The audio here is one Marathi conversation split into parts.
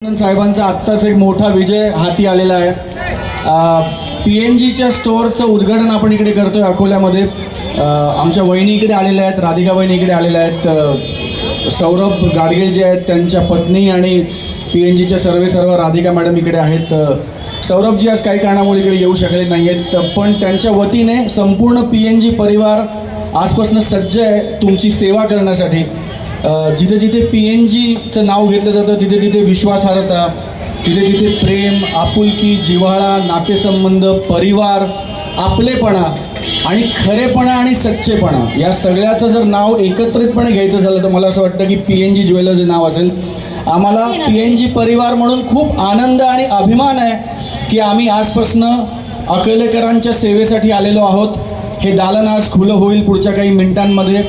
साहेबांचा आत्ताच एक मोठा विजय हाती आलेला आहे. PNGच्या स्टोअरचं उद्घाटन आपण इकडे करतोय अकोल्यामध्ये. आमच्या वहिनी इकडे आलेल्या आहेत, राधिका वहिनी इकडे आलेल्या आहेत, सौरभ गाडगीळ जे आहेत त्यांच्या पत्नी आणि PNGच्या सर्व राधिका मॅडम इकडे आहेत. सौरभजी आज काही कारणामुळे इकडे येऊ शकले नाही आहेत, पण त्यांच्या वतीने संपूर्ण PNG परिवार आजपासून सज्ज आहे तुमची सेवा करण्यासाठी. जिथे जिथे PNGचं नाव घेतलं जातं तिथे तिथे विश्वासार्हता, तिथे तिथे प्रेम, आपुलकी, जिव्हाळा, नातेसंबंध, परिवार, आपलेपणा आणि खरेपणा आणि सच्चेपणा या सगळ्याचं जर नाव एकत्रितपणे घ्यायचं झालं तर मला असं वाटतं की PNG ज्वेलर्स हे नाव असेल. आम्हाला PNG परिवार म्हणून खूप आनंद आणि अभिमान आहे की आम्ही आजपासनं अकोलेकरांच्या सेवेसाठी आलेलो आहोत. हे दालन आज खुलं होईल पुढच्या काही मिनिटांमध्ये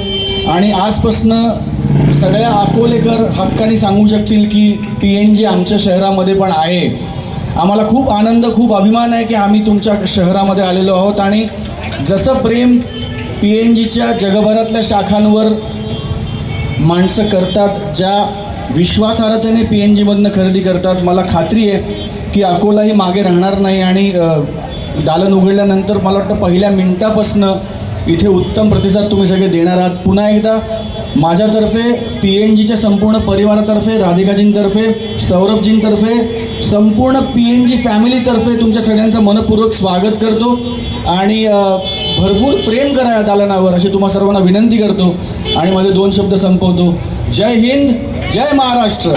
आणि आजपासनं सगळ्या अकोलेकर हक्काने सांगू शकतील की PNG आमच्या शहरामध्ये पण आहे. आम्हाला खूप आनंद, खूप अभिमान आहे की आम्ही तुमच्या शहरामध्ये आलेलो आहोत. आणि जसं प्रेम PNGच्या जगभरातल्या शाखांवर माणसं करतात, ज्या विश्वासार्हतेने PNGमधनं खरेदी करतात, मला खात्री आहे की अकोलाही मागे राहणार नाही. आणि दालन उघडल्यानंतर मला वाटतं पहिल्या मिनिटापासनं इथे उत्तम प्रतिसाद तुम्ही सगळे देणार आहात. पुन्हा एकदा माझ्यातर्फे, PNGच्या संपूर्ण परिवारातर्फे, राधिकाजींतर्फे, सौरभजींतर्फे, संपूर्ण PNG फॅमिलीतर्फे तुमच्या सगळ्यांचं मनपूर्वक स्वागत करतो आणि भरपूर प्रेम करा या दालनावर अशी तुम्हा सर्वांना विनंती करतो आणि माझे 2 शब्द संपवतो. जय हिंद, जय महाराष्ट्र.